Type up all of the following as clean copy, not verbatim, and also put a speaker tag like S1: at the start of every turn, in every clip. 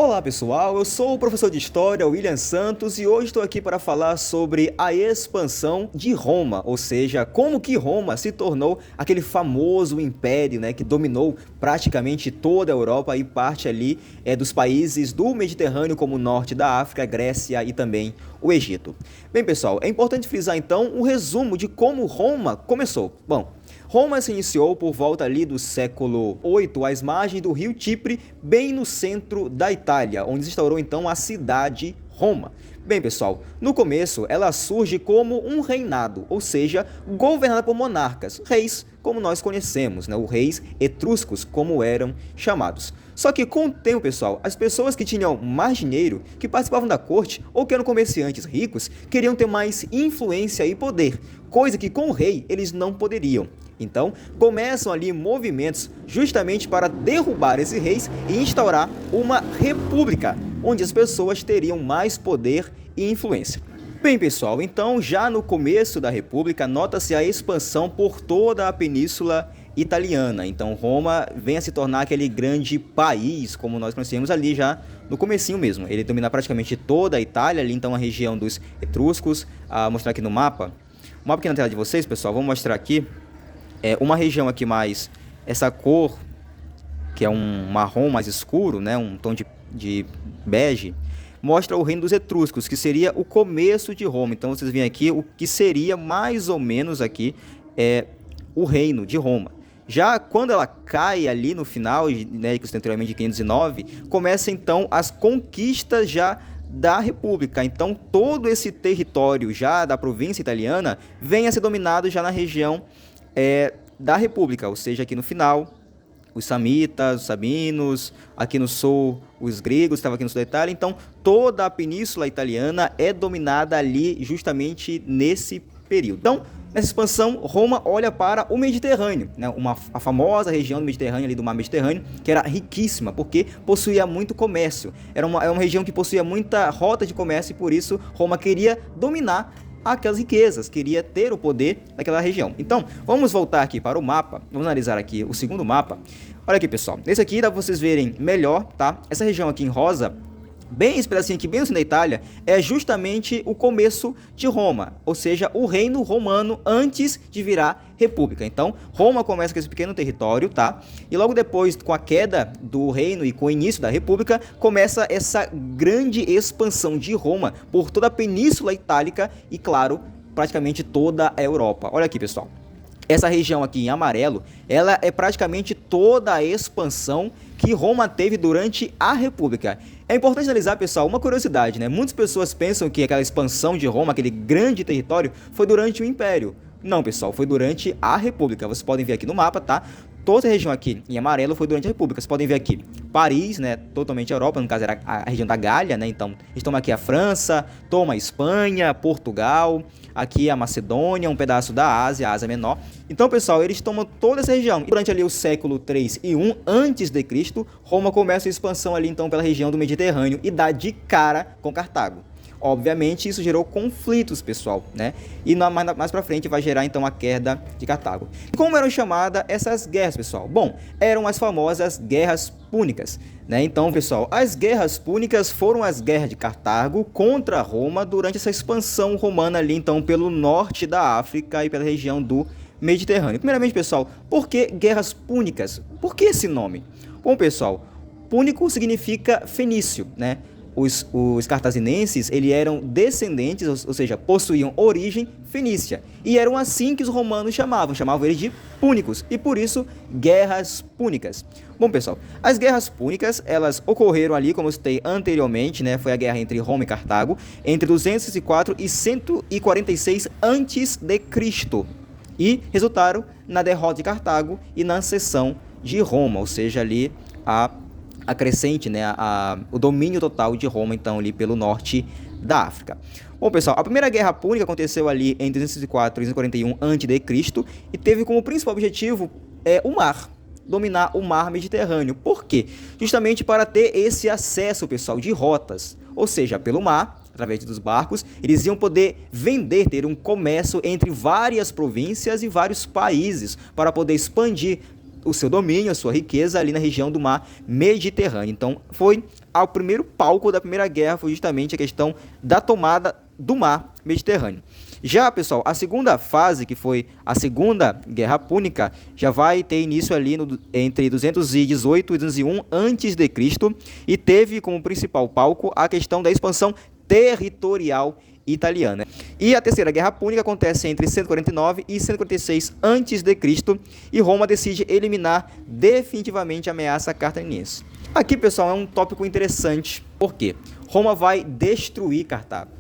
S1: Olá pessoal, eu sou o professor de História, William Santos, e hoje estou aqui para falar sobre a expansão de Roma, ou seja, como que Roma se tornou aquele famoso império, que dominou praticamente toda a Europa e parte ali dos países do Mediterrâneo, como o norte da África, Grécia e também o Egito. Bem pessoal, é importante frisar então um resumo de como Roma começou. Bom, Roma se iniciou por volta ali do século VIII, às margens do rio Tibre, bem no centro da Itália, onde se instaurou então a cidade Roma. Bem pessoal, no começo ela surge como um reinado, ou seja, governada por monarcas, reis como nós conhecemos, os reis etruscos como eram chamados. Só que com o tempo pessoal, as pessoas que tinham mais dinheiro, que participavam da corte ou que eram comerciantes ricos, queriam ter mais influência e poder, coisa que com o rei eles não poderiam. Então, começam ali movimentos justamente para derrubar esses reis e instaurar uma república, onde as pessoas teriam mais poder e influência. Bem pessoal, então já no começo da república nota-se a expansão por toda a península italiana. Então Roma vem a se tornar aquele grande país, como nós conhecemos ali já no comecinho mesmo. Ele domina praticamente toda a Itália, ali então a região dos etruscos. Vou mostrar aqui no mapa. O mapa aqui na tela de vocês, pessoal, vou mostrar aqui. Uma região aqui mais, essa cor, que é um marrom mais escuro, um tom de bege, mostra o reino dos etruscos, que seria o começo de Roma. Então vocês veem aqui o que seria mais ou menos aqui o reino de Roma. Já quando ela cai ali no final, que está anteriormente de 509, começa então as conquistas já da República. Então todo esse território já da província italiana vem a ser dominado já na região da República, ou seja, aqui no final, os samitas, os sabinos, aqui no sul, os gregos, estavam aqui no sul da Itália. Então, toda a península italiana é dominada ali justamente nesse período. Então, nessa expansão, Roma olha para o Mediterrâneo, a famosa região do Mediterrâneo, ali do mar Mediterrâneo, que era riquíssima, porque possuía muito comércio. Era uma região que possuía muita rota de comércio e, por isso, Roma queria dominar aquelas riquezas, queria ter o poder daquela região. Então, vamos voltar aqui para o mapa, vamos analisar aqui o segundo mapa. Olha aqui, pessoal, esse aqui dá para vocês verem melhor, tá? Essa região aqui em rosa, bem esse pedacinho aqui, bem no centro da Itália, é justamente o começo de Roma, ou seja, o reino romano antes de virar república. Então, Roma começa com esse pequeno território, tá? E logo depois, com a queda do reino e com o início da república, começa essa grande expansão de Roma por toda a península itálica e, claro, praticamente toda a Europa. Olha aqui, pessoal. Essa região aqui em amarelo, ela é praticamente toda a expansão que Roma teve durante a República. É importante analisar, pessoal, uma curiosidade, Muitas pessoas pensam que aquela expansão de Roma, aquele grande território, foi durante o Império. Não, pessoal, foi durante a República. Vocês podem ver aqui no mapa, tá? Toda a região aqui em amarelo foi durante a República. Vocês podem ver aqui Paris, totalmente a Europa, no caso era a região da Gália, Então, eles tomam aqui a França, toma a Espanha, Portugal, aqui a Macedônia, um pedaço da Ásia, a Ásia Menor. Então, pessoal, eles tomam toda essa região. E durante ali o século 3 e 1 antes de Cristo, Roma começa a expansão ali então pela região do Mediterrâneo e dá de cara com Cartago. Obviamente, isso gerou conflitos, pessoal, E mais pra frente vai gerar, então, a queda de Cartago. Como eram chamadas essas guerras, pessoal? Bom, eram as famosas Guerras Púnicas, Então, pessoal, as Guerras Púnicas foram as guerras de Cartago contra Roma durante essa expansão romana ali, então, pelo norte da África e pela região do Mediterrâneo. Primeiramente, pessoal, por que Guerras Púnicas? Por que esse nome? Bom, pessoal, púnico significa fenício, Os cartaginenses, eles eram descendentes, ou seja, possuíam origem fenícia. E eram assim que os romanos chamavam eles de púnicos. E por isso, guerras púnicas. Bom, pessoal, as guerras púnicas, elas ocorreram ali, como eu citei anteriormente, Foi a guerra entre Roma e Cartago, entre 204 e 146 a.C. E resultaram na derrota de Cartago e na anexação de Roma, ou seja, ali a crescente, o domínio total de Roma, então, ali pelo norte da África. Bom, pessoal, a primeira guerra púnica aconteceu ali em 204 e 241 a.C. e teve como principal objetivo o mar, dominar o mar Mediterrâneo. Por quê? Justamente para ter esse acesso, pessoal, de rotas, ou seja, pelo mar, através dos barcos, eles iam poder vender, ter um comércio entre várias províncias e vários países, para poder expandir o seu domínio, a sua riqueza ali na região do mar Mediterrâneo. Então, foi o primeiro palco da Primeira Guerra, foi justamente a questão da tomada do mar Mediterrâneo. Já, pessoal, a segunda fase, que foi a Segunda Guerra Púnica, já vai ter início ali entre 218 e 201 a.C. e teve como principal palco a questão da expansão territorial italiana. E a Terceira Guerra Púnica acontece entre 149 e 146 a.C. e Roma decide eliminar definitivamente a ameaça cartaginense. Aqui, pessoal, é um tópico interessante. Por quê? Roma vai destruir Cartago.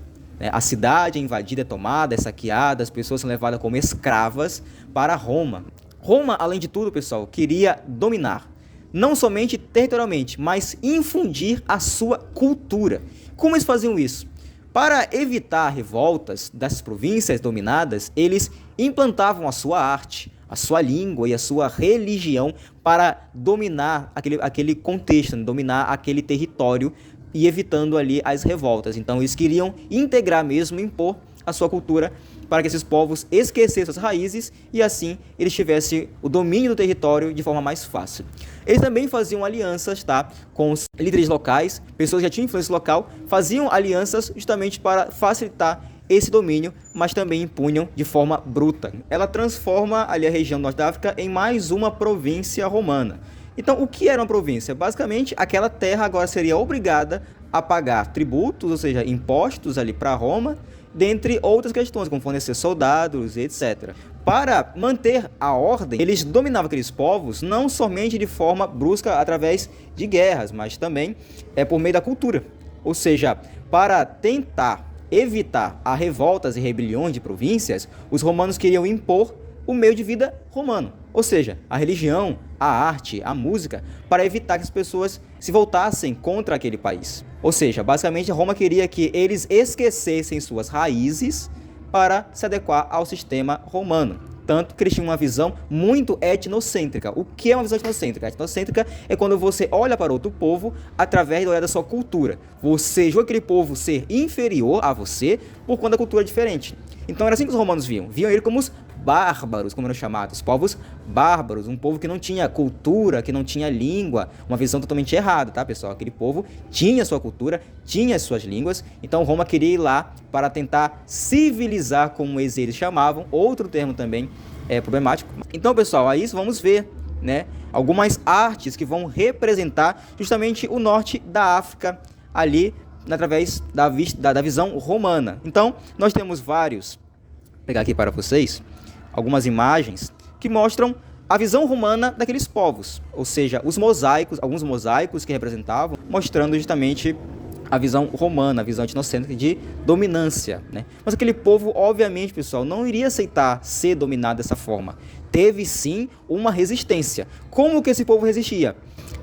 S1: A cidade é invadida, é tomada, é saqueada, as pessoas são levadas como escravas para Roma. Roma, além de tudo, pessoal, queria dominar, não somente territorialmente, mas infundir a sua cultura. Como eles faziam isso? Para evitar revoltas dessas províncias dominadas, eles implantavam a sua arte, a sua língua e a sua religião para dominar aquele contexto, dominar aquele território e evitando ali as revoltas. Então eles queriam integrar mesmo, impor a sua cultura para que esses povos esquecessem suas raízes e assim eles tivessem o domínio do território de forma mais fácil. Eles também faziam alianças, com os líderes locais, pessoas que já tinham influência local, faziam alianças justamente para facilitar esse domínio, mas também impunham de forma bruta. Ela transforma ali a região do norte da África em mais uma província romana. Então, o que era uma província? Basicamente, aquela terra agora seria obrigada a pagar tributos, ou seja, impostos ali para Roma, dentre outras questões, como fornecer soldados, etc. Para manter a ordem, eles dominavam aqueles povos não somente de forma brusca através de guerras, mas também por meio da cultura. Ou seja, para tentar evitar as revoltas e rebeliões de províncias, os romanos queriam impor o meio de vida romano, ou seja, a religião, a arte, a música, para evitar que as pessoas se voltassem contra aquele país. Ou seja, basicamente Roma queria que eles esquecessem suas raízes para se adequar ao sistema romano. Tanto que eles tinham uma visão muito etnocêntrica. O que é uma visão etnocêntrica? A etnocêntrica é quando você olha para outro povo através do olhar da sua cultura. Você julga aquele povo ser inferior a você por conta da cultura diferente. Então era assim que os romanos viam. Viam ele como os bárbaros, como eram chamados, povos bárbaros, um povo que não tinha cultura, que não tinha língua, uma visão totalmente errada, tá, pessoal? Aquele povo tinha sua cultura, tinha as suas línguas, então Roma queria ir lá para tentar civilizar, como eles chamavam, outro termo também problemático. Então, pessoal, a isso vamos ver, algumas artes que vão representar justamente o norte da África ali, através da visão romana. Então, nós temos vários, vou pegar aqui para vocês, algumas imagens que mostram a visão romana daqueles povos, ou seja, os mosaicos, alguns mosaicos que representavam, mostrando justamente a visão romana, a visão etnocêntrica de dominância, Mas aquele povo, obviamente, pessoal, não iria aceitar ser dominado dessa forma. Teve sim uma resistência. Como que esse povo resistia?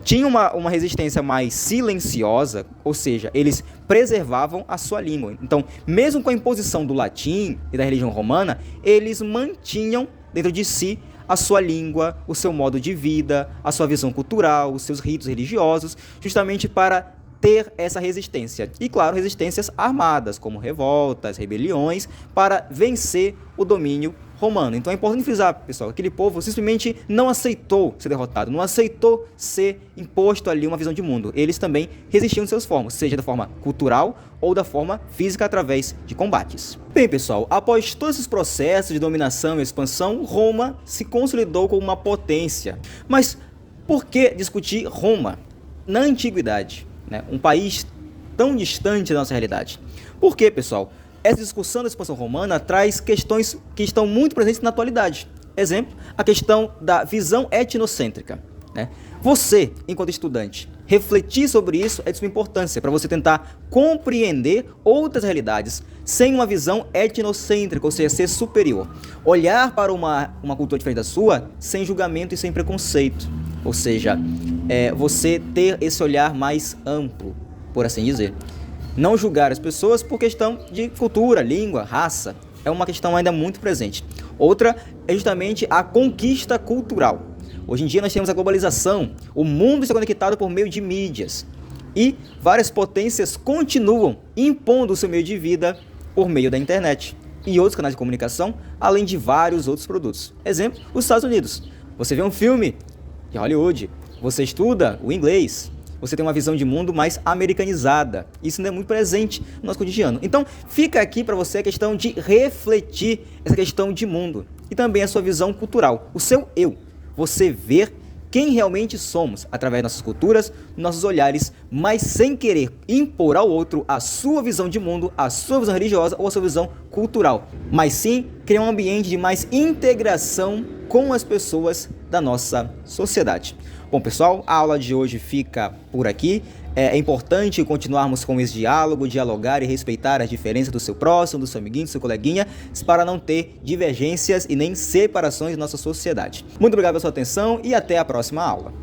S1: Tinha uma resistência mais silenciosa, ou seja, eles preservavam a sua língua. Então, mesmo com a imposição do latim e da religião romana, eles mantinham dentro de si a sua língua, o seu modo de vida, a sua visão cultural, os seus ritos religiosos, justamente para ter essa resistência. E, claro, resistências armadas, como revoltas, rebeliões, para vencer o domínio romano. Então é importante frisar, pessoal, aquele povo simplesmente não aceitou ser derrotado, não aceitou ser imposto ali uma visão de mundo. Eles também resistiam de suas formas, seja da forma cultural ou da forma física através de combates. Bem, pessoal, após todos esses processos de dominação e expansão, Roma se consolidou como uma potência. Mas por que discutir Roma na antiguidade, um país tão distante da nossa realidade? Por quê, pessoal? Essa discussão da expansão romana traz questões que estão muito presentes na atualidade. Exemplo, a questão da visão etnocêntrica. Você, enquanto estudante, refletir sobre isso é de suma importância para você tentar compreender outras realidades sem uma visão etnocêntrica, ou seja, ser superior. Olhar para uma cultura diferente da sua sem julgamento e sem preconceito. Ou seja, você ter esse olhar mais amplo, por assim dizer. Não julgar as pessoas por questão de cultura, língua, raça. É uma questão ainda muito presente. Outra é justamente a conquista cultural. Hoje em dia nós temos a globalização. O mundo está conectado por meio de mídias. E várias potências continuam impondo o seu meio de vida por meio da internet e outros canais de comunicação, além de vários outros produtos. Exemplo, os Estados Unidos. Você vê um filme de Hollywood. Você estuda o inglês. Você tem uma visão de mundo mais americanizada. Isso não é muito presente no nosso cotidiano. Então, fica aqui para você a questão de refletir essa questão de mundo. E também a sua visão cultural, o seu eu. Você ver quem realmente somos através das nossas culturas, nossos olhares, mas sem querer impor ao outro a sua visão de mundo, a sua visão religiosa ou a sua visão cultural. Mas sim criar um ambiente de mais integração com as pessoas da nossa sociedade. Bom, pessoal, a aula de hoje fica por aqui. É importante continuarmos com esse diálogo, dialogar e respeitar as diferenças do seu próximo, do seu amiguinho, do seu coleguinha, para não ter divergências e nem separações em nossa sociedade. Muito obrigado pela sua atenção e até a próxima aula.